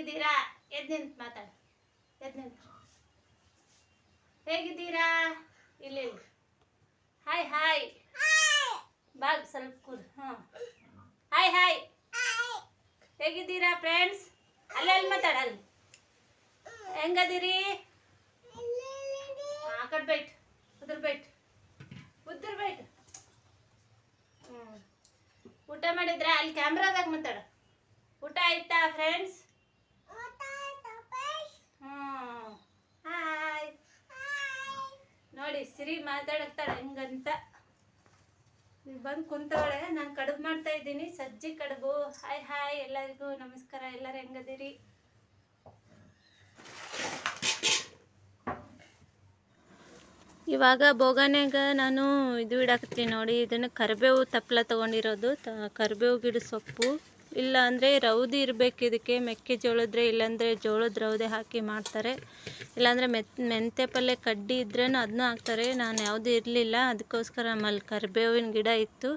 ಹೇಗಿದ್ದೀರಾ? ಎದ್ದು ನಿಂತು ಮಾತಾಡು. ಎದ್ದು ನಿಂತು ಹೇಗಿದ್ದೀರಾ? ಇಲ್ಲಿ ಹಾಯ್ ಹಾಯ್ ಬಾಗ್ ಸ್ವಲ್ಪ ಕೂರು. ಹಾಯ್ ಹಾಯ್ ಹೇಗಿದ್ದೀರಾ ಫ್ರೆಂಡ್ಸ್? ಅಲ್ಲಿ ಮಾತಾಡಲ್ಲಿ ಹೆಂಗದಿರಿ? ಆ ಕಡೆ ಬೈಟ್ ಉದ್ರ ಬೈಟ್ ಊಟ ಮಾಡಿದ್ರ? ಅಲ್ಲಿ ಕ್ಯಾಮ್ರಾದಾಗ ಮಾತಾಡ. ಊಟ ಆಯ್ತಾ ಫ್ರೆಂಡ್ಸ್? ಹಾಯ್ ನೋಡಿ ಸಿರಿ ಮಾತಾಡಕ್ತಾಳೆ ಹೆಂಗಂತ. ಬಂದು ಕುಂತವಳೆ. ನಾನು ಕಡುಬು ಮಾಡ್ತಾ ಇದ್ದೀನಿ, ಸಜ್ಜಿ ಕಡುಬು. ಹಾಯ್ ಹಾಯ್ ಎಲ್ಲರಿಗೂ ನಮಸ್ಕಾರ. ಎಲ್ಲರೂ ಹೆಂಗದಿರಿ? ಇವಾಗ ಬೋಗನ್ಯಾಗ ನಾನು ಇದು ಇಡಾಕತ್ತೀನಿ ನೋಡಿ. ಇದನ್ನು ಕರಿಬೇವು ತಪ್ಪಲ ತೊಗೊಂಡಿರೋದು. ಕರಿಬೇವು ಗಿಡ ಸೊಪ್ಪು, ಇಲ್ಲ ಅಂದರೆ ರೌದಿ ಇರಬೇಕು ಇದಕ್ಕೆ. ಮೆಕ್ಕೆಜೋಳದ್ರೆ ಇಲ್ಲಾಂದರೆ ಜೋಳದ ರೌದೆ ಹಾಕಿ ಮಾಡ್ತಾರೆ. ಇಲ್ಲಾಂದರೆ ಮೆಂತ್ಯ ಪಲ್ಯ ಕಡ್ಡಿ ಇದ್ರೂ ಅದನ್ನೂ ಹಾಕ್ತಾರೆ. ನಾನು ಯಾವುದೂ ಇರಲಿಲ್ಲ, ಅದಕ್ಕೋಸ್ಕರ ನಮ್ಮಲ್ಲಿ ಕರಿಬೇವಿನ ಗಿಡ ಇತ್ತು,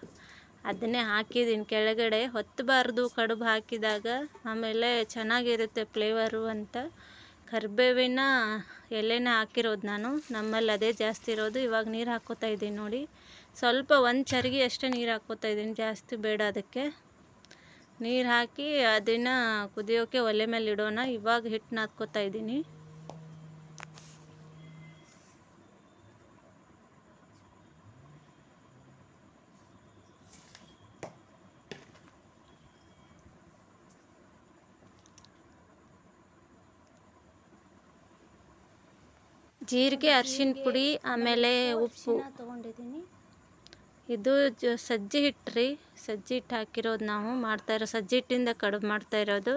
ಅದನ್ನೇ ಹಾಕಿದ್ದೀನಿ ಕೆಳಗಡೆ. ಹೊತ್ತಬಾರ್ದು ಕಡುಬು ಹಾಕಿದಾಗ, ಆಮೇಲೆ ಚೆನ್ನಾಗಿರುತ್ತೆ ಫ್ಲೇವರು ಅಂತ ಕರಿಬೇವಿನ ಎಲೆನ ಹಾಕಿರೋದು ನಾನು. ನಮ್ಮಲ್ಲಿ ಅದೇ ಜಾಸ್ತಿ ಇರೋದು. ಇವಾಗ ನೀರು ಹಾಕ್ಕೋತಾ ಇದ್ದೀನಿ ನೋಡಿ. ಸ್ವಲ್ಪ ಒಂದು ಚರಿಗೆ ಅಷ್ಟೇ ನೀರು ಹಾಕ್ಕೋತಾ ಇದ್ದೀನಿ, ಜಾಸ್ತಿ ಬೇಡ. ಅದಕ್ಕೆ ನೀರು ಹಾಕಿ ಅದನ್ನು ಕುದಿಯೋಕೆ ಒಲೆ ಮೇಲೆ ಇಡೋಣ. ಇವಾಗ ಹಿಟ್ಟು ನಾದ್ಕೋತಾ ಇದ್ದೀನಿ. ಜೀರಿಗೆ, ಅರಿಶಿನ ಪುಡಿ, ಆಮೇಲೆ ಉಪ್ಪು ತೊಗೊಂಡಿದ್ದೀನಿ. ಇದು ಸಜ್ಜಿ ಹಿಟ್ಟು ರೀ. ಸಜ್ಜಿ ಹಿಟ್ಟು ಹಾಕಿರೋದು ನಾವು ಮಾಡ್ತಾ ಇರೋ. ಸಜ್ಜಿ ಹಿಟ್ಟಿಂದ ಕಡುಬು ಮಾಡ್ತಾ ಇರೋದು.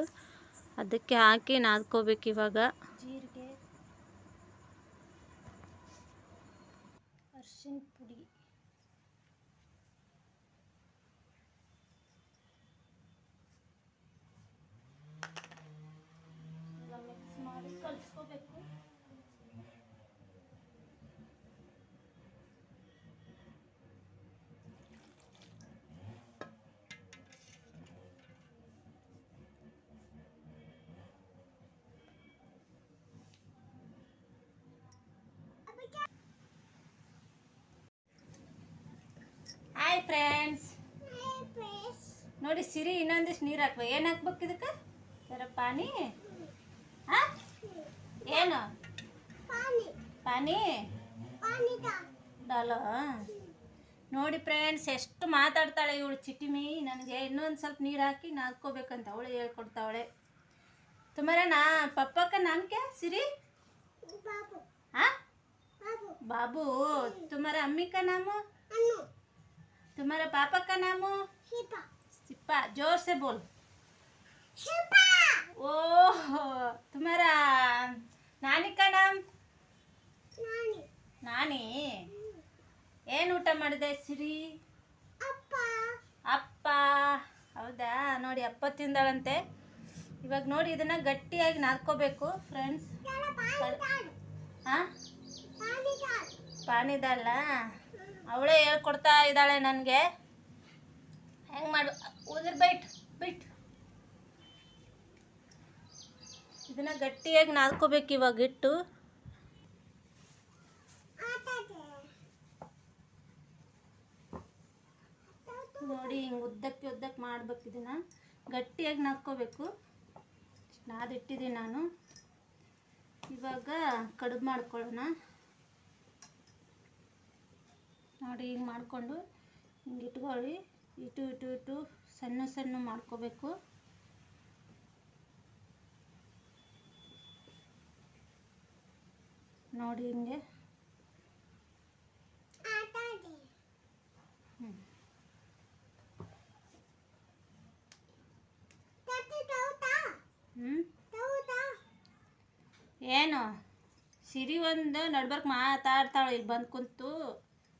ಅದಕ್ಕೆ ಹಾಕಿ ನಾದ್ಕೋಬೇಕು ಇವಾಗ. ಜೀರಿಗೆ, ಅರಿಶಿನ ಪುಡಿ, ಎಲ್ಲ ಮಿಕ್ಸ್ ಮಾಡಿ ಕಲಿಸ್ಕೋಬೇಕು. ಹಾಯ್ ಫ್ರೆಂಡ್ಸ್ ನೋಡಿ, ಸಿರಿ ಇನ್ನೊಂದಿಷ್ಟು ನೀರು ಹಾಕ್ಬೇಕು. ಏನು ಹಾಕ್ಬೇಕು ಇದಕ್ಕೆ? ಸರ ಪಾನಿ. ಏನು ಪಾನಿ ಡಾಲೋ. ನೋಡಿ ಫ್ರೆಂಡ್ಸ್, ಎಷ್ಟು ಮಾತಾಡ್ತಾಳೆ ಇವಳು ಚಿಟಿಮಿ. ನನಗೆ ಇನ್ನೊಂದು ಸ್ವಲ್ಪ ನೀರು ಹಾಕಿ ನಾದ್ಕೋಬೇಕಂತ ಅವಳು ಹೇಳ್ಕೊಡ್ತಾವಳೆ. ತುಮಾರ ಪಪ್ಪ का नाम क्या सिरी? बाबू. तुम्हारा अम्मी का नाम? तुम्हारा पापा का नाम? सिप्पा. जोर से बोल. ओह, तुम्हारा नानी का नाम? नानी. ಏನು ಊಟ ಮಾಡಿದೆ ಸಿರಿ? ಅಪ್ಪ. ಹೌದಾ? ನೋಡಿ ಅಪ್ಪ ತಿಂದಾಳಂತೆ. ಇವಾಗ ನೋಡಿ ಇದನ್ನು ಗಟ್ಟಿಯಾಗಿ ನಾದ್ಕೋಬೇಕು ಫ್ರೆಂಡ್ಸ್. ಪಾನಿದಲ್ಲ, ಅವಳೇ ಹೇಳ್ಕೊಡ್ತಾ ಇದ್ದಾಳೆ ನನಗೆ ಹೆಂಗೆ ಮಾಡು. ಉದ್ರ ಬೈಟ್ ಇದನ್ನು ಗಟ್ಟಿಯಾಗಿ ನಾದ್ಕೋಬೇಕು ಇವಾಗ ಹಿಟ್ಟು. ನೋಡಿ ಹಿಂಗೆ ಉದ್ದಕ್ಕೆ ಮಾಡ್ಬೇಕು. ಇದನ್ನು ಗಟ್ಟಿಯಾಗಿ ನಾದ್ಕೋಬೇಕು. ನಾದಿಟ್ಟಿದ್ದೀನಿ ನಾನು. ಇವಾಗ ಕಡುಬು ಮಾಡ್ಕೊಳ್ಳೋಣ. ನೋಡಿ ಹಿಂಗೆ ಮಾಡಿಕೊಂಡು ಹಿಂಗೆ ಇಟ್ಕೊಳ್ಳಿ. ಇಟ್ಟು ಸಣ್ಣ ಮಾಡ್ಕೋಬೇಕು. ನೋಡಿ ಹಿಂಗೆ. ಏನು ಸಿರಿ ಒಂದು ನಡ್ಬರ್ಕ್ ಮಾತಾಡ್ತಾಳೆ. ಇಲ್ಲಿ ಬಂದು ಕುಂತು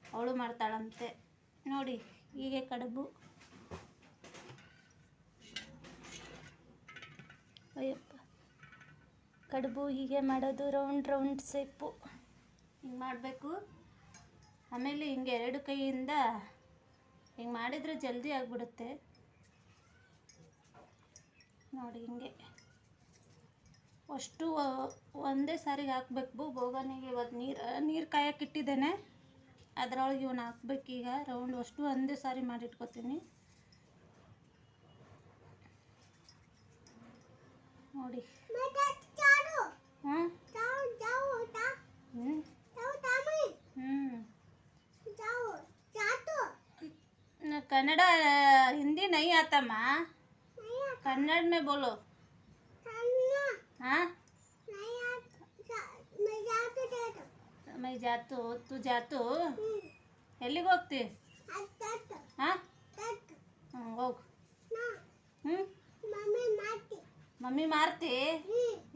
ಅವಳು ಮಾಡ್ತಾಳಂತೆ ನೋಡಿ. ಹೀಗೆ ಕಡುಬು. ಅಯ್ಯಪ್ಪ, ಕಡುಬು ಹೀಗೆ ಮಾಡೋದು. ರೌಂಡ್ ಶೇಪು ಹಿಂಗೆ ಮಾಡಬೇಕು. ಆಮೇಲೆ ಹಿಂಗೆ ಎರಡು ಕೈಯಿಂದ ಹಿಂಗೆ ಮಾಡಿದರೆ ಜಲ್ದಿ ಆಗಿಬಿಡುತ್ತೆ ನೋಡಿ. ಹಿಂಗೆ ಅಷ್ಟು ಒಂದೇ ಸಾರಿಗೆ ಹಾಕ್ಬೇಕು ಬೋಗನಿಗೆ. ಇವತ್ತು ನೀರು ಕಾಯಕ್ಕೆ ಇಟ್ಟಿದ್ದೇನೆ, ಅದರೊಳಗೆ ಇವನ್ನ ಹಾಕ್ಬೇಕೀಗ. ರೌಂಡ್ ಅಷ್ಟು ಒಂದೇ ಸಾರಿ ಮಾಡಿಟ್ಕೊತೀನಿ ನೋಡಿ. कन्नड़ हिंदी नहीं आता माँ, कन्नड़ में बोलो। हाँ मैं जातू, तू जातू ಎಲ್ಲಿಗೆ ಹೋಗ್ತಿ? ಹಾಂ ಹೋಗು. ಮಮ್ಮಿ ಮಾರ್ತಿ?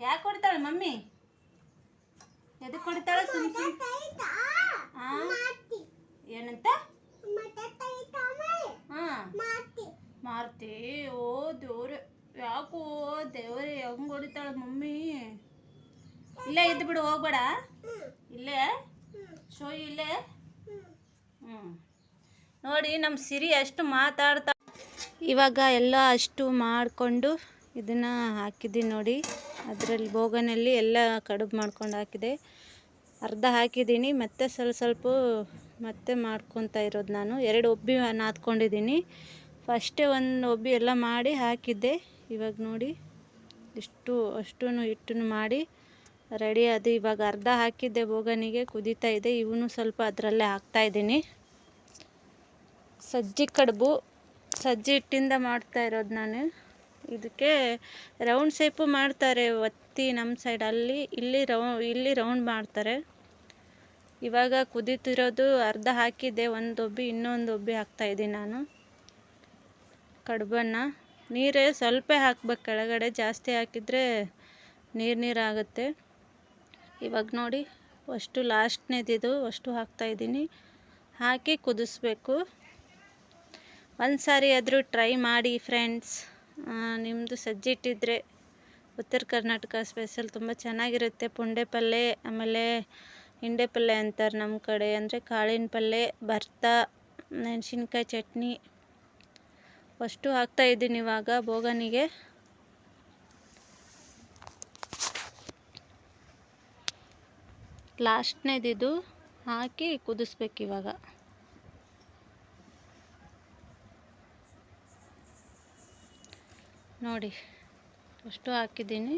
ಯಾಕೆ ಕೊಡ್ತಾಳೆ ಮಮ್ಮಿ? ಎದಕ್ಕೆ ಕೊಡ್ತಾಳೆ? ಹಾಂ ಏನಂತ? ಹಾಂ ಮಾರ್ತಿ? ಓ ದೇವ್ರೆ, ಯಾಕೋ ದೇವ್ರೆ ಹೆಂಗೆ ಹೊಡಿತಾಳೆ ಮಮ್ಮಿ? ಇಲ್ಲೇ ಇದ್ದು ಬಿಡು, ಹೋಗ್ಬೇಡ. ಇಲ್ಲೇ ಶೋ ಇಲ್ಲೇ. ನೋಡಿ ನಮ್ಮ ಸಿರಿ ಅಷ್ಟು ಮಾತಾಡ್ತಾ. ಇವಾಗ ಎಲ್ಲ ಅಷ್ಟು ಮಾಡಿಕೊಂಡು ಇದನ್ನು ಹಾಕಿದ್ದೀನಿ ನೋಡಿ. ಅದರಲ್ಲಿ ಬೋಗನಲ್ಲಿ ಎಲ್ಲ ಕಡುಬು ಮಾಡ್ಕೊಂಡು ಹಾಕಿದೆ. ಅರ್ಧ ಹಾಕಿದ್ದೀನಿ, ಮತ್ತೆ ಸ್ವಲ್ಪ ಮತ್ತೆ ಮಾಡ್ಕೊತಾ ಇರೋದು ನಾನು. 2 ಒಬ್ಬಿ ನಾದ್ಕೊಂಡಿದ್ದೀನಿ. ಫಸ್ಟೇ ಒಂದು ಒಬ್ಬಿ ಎಲ್ಲ ಮಾಡಿ ಹಾಕಿದ್ದೆ. ಇವಾಗ ನೋಡಿ ಅಷ್ಟು ಹಿಟ್ಟನ್ನು ಮಾಡಿ ರೆಡಿ ಅದು. ಇವಾಗ ಅರ್ಧ ಹಾಕಿದ್ದೆ ಬೋಗನಿಗೆ, ಕುದೀತಾ ಇದೆ. ಇವನು ಸ್ವಲ್ಪ ಅದರಲ್ಲೇ ಹಾಕ್ತಾಯಿದ್ದೀನಿ. ಸಜ್ಜಿ ಕಡುಬು, ಸಜ್ಜಿ ಹಿಟ್ಟಿಂದ ಮಾಡ್ತಾ ಇರೋದು ನಾನು. ಇದಕ್ಕೆ ರೌಂಡ್ ಶೇಪು ಮಾಡ್ತಾರೆ ಒತ್ತಿ ನಮ್ಮ ಸೈಡ್. ಇಲ್ಲಿ ರೌಂಡ್ ಮಾಡ್ತಾರೆ. ಇವಾಗ ಕುದೀತಿರೋದು ಅರ್ಧ ಹಾಕಿದ್ದೆ, ಒಂದು ಒಬ್ಬಿ ಇನ್ನೊಂದು ಒಬ್ಬಿ ಹಾಕ್ತಾಯಿದ್ದೀನಿ ನಾನು ಕಡುಬನ್ನು. ನೀರೇ ಸ್ವಲ್ಪ ಹಾಕ್ಬೇಕು ಕೆಳಗಡೆ, ಜಾಸ್ತಿ ಹಾಕಿದರೆ ನೀರಾಗುತ್ತೆ. ಇವಾಗ ನೋಡಿ ಅಷ್ಟು ಲಾಸ್ಟ್ನೇದಿದು ಅಷ್ಟು ಹಾಕ್ತಾಯಿದ್ದೀನಿ. ಹಾಕಿ ಕುದಿಸ್ಬೇಕು. ಒಂದು ಸಾರಿ ಆದರೂ ಟ್ರೈ ಮಾಡಿ ಫ್ರೆಂಡ್ಸ್. ನಿಮ್ಮದು ಸಜ್ಜಿ ಹಿಟ್ಟಿದ್ರೆ ಉತ್ತರ ಕರ್ನಾಟಕ ಸ್ಪೆಷಲ್ ತುಂಬ ಚೆನ್ನಾಗಿರುತ್ತೆ. ಪುಂಡೆ ಪಲ್ಯ, ಆಮೇಲೆ ಹಿಂಡೆ ಪಲ್ಯ ಅಂತಾರೆ ನಮ್ಮ ಕಡೆ, ಅಂದರೆ ಕಾಳಿನ ಪಲ್ಯ, ಭರ್ತಾ, ಮೆಣಸಿನ್ಕಾಯಿ ಚಟ್ನಿ ಅಷ್ಟು ಹಾಕ್ತಾಯಿದ್ದೀನಿ ಇವಾಗ ಬೋಗನಿಗೆ. ಲಾಸ್ಟ್ನೇದಿದು ಹಾಕಿ ಕುದಿಸ್ಬೇಕು ಇವಾಗ. ನೋಡಿ ಅಷ್ಟು ಹಾಕಿದ್ದೀನಿ.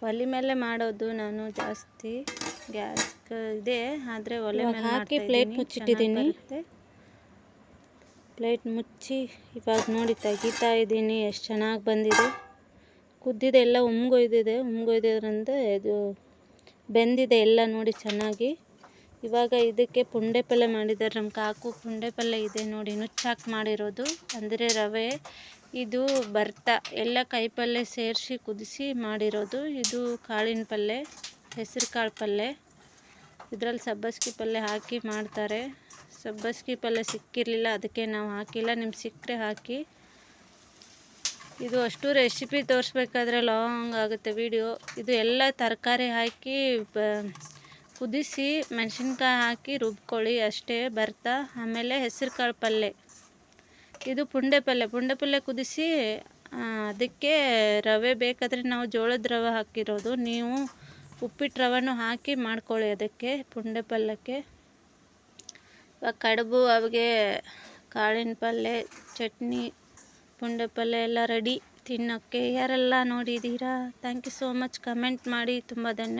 ಒಲೆ ಮೇಲೆ ಮಾಡೋದು ನಾನು ಜಾಸ್ತಿ, ಗ್ಯಾಸ್ ಇದೆ ಆದರೆ ಒಲೆ ಮೇಲೆ ಹಾಕಿ ಪ್ಲೇಟ್ ಮುಚ್ಚಿಟ್ಟಿದ್ದೀನಿ. ಪ್ಲೇಟ್ ಮುಚ್ಚಿ ಇವಾಗ ನೋಡಿ ತೆಗಿತಾ ಇದ್ದೀನಿ. ಎಷ್ಟು ಚೆನ್ನಾಗಿ ಬಂದಿದೆ. ಕುದ್ದಿದೆ, ಎಲ್ಲ ಉಮ್ಗೊಯ್ದಿದ್ರಿಂದ ಇದು ಬೆಂದಿದೆ ಎಲ್ಲ ನೋಡಿ ಚೆನ್ನಾಗಿ. ಇವಾಗ ಇದಕ್ಕೆ ಪುಂಡೆ ಪಲ್ಯ ಮಾಡಿದ್ದಾರೆ ನಮ್ಮ ಕಾಕು. ಪುಂಡೆ ಪಲ್ಯ ಇದೆ ನೋಡಿ, ನುಚ್ಚಾಕಿ ಮಾಡಿರೋದು, ಅಂದರೆ ರವೆ. ಇದು ಭರ್ತಾ, ಎಲ್ಲ ಕಾಯಿಪಲ್ಯ ಸೇರಿಸಿ ಕುದಿಸಿ ಮಾಡಿರೋದು. ಇದು ಕಾಳಿನ ಪಲ್ಯ, ಹೆಸರು ಕಾಳು ಪಲ್ಯ. ಇದರಲ್ಲಿ ಸಬ್ಬಸ್ಗೆ ಪಲ್ಯ ಹಾಕಿ ಮಾಡ್ತಾರೆ. ಸಬ್ಬಸ್ಗೆ ಪಲ್ಯ ಸಿಕ್ಕಿರಲಿಲ್ಲ, ಅದಕ್ಕೆ ನಾವು ಹಾಕಿಲ್ಲ. ನಿಮ್ಗೆ ಸಿಕ್ಕರೆ ಹಾಕಿ. ಇದು ಅಷ್ಟು ರೆಸಿಪಿ ತೋರಿಸ್ಬೇಕಾದ್ರೆ ಲಾಂಗ್ ಆಗುತ್ತೆ ವಿಡಿಯೋ. ಇದು ಎಲ್ಲ ತರಕಾರಿ ಹಾಕಿ ಕುದಿಸಿ ಮೆಣಸಿನ್ಕಾಯಿ ಹಾಕಿ ರುಬ್ಕೊಳ್ಳಿ ಅಷ್ಟೇ. ಭರ್ತಾ, ಆಮೇಲೆ ಹೆಸರು ಕಾಳು ಪಲ್ಯ. ಇದು ಪುಂಡೆ ಪಲ್ಯ ಕುದಿಸಿ ಅದಕ್ಕೆ ರವೆ ಬೇಕಾದರೆ ನಾವು ಜೋಳದ ರವೆ ಹಾಕಿರೋದು. ನೀವು ಉಪ್ಪಿಟ್ಟು ರವೆನೂ ಹಾಕಿ ಮಾಡ್ಕೊಳ್ಳಿ ಅದಕ್ಕೆ ಪುಂಡೆ ಪಲ್ಯಕ್ಕೆ. ಇವಾಗ ಕಡುಬು, ಅವಿಗೆ ಕಾಳಿನ ಪಲ್ಯ, ಚಟ್ನಿ, ಪುಂಡೆ ಪಲ್ಯ ಎಲ್ಲ ರೆಡಿ ತಿನ್ನೋಕ್ಕೆ. ಯಾರೆಲ್ಲ ನೋಡಿದ್ದೀರಾ thank you so much. Comment ಮಾಡಿ. ತುಂಬ ಧನ್ಯವಾದ.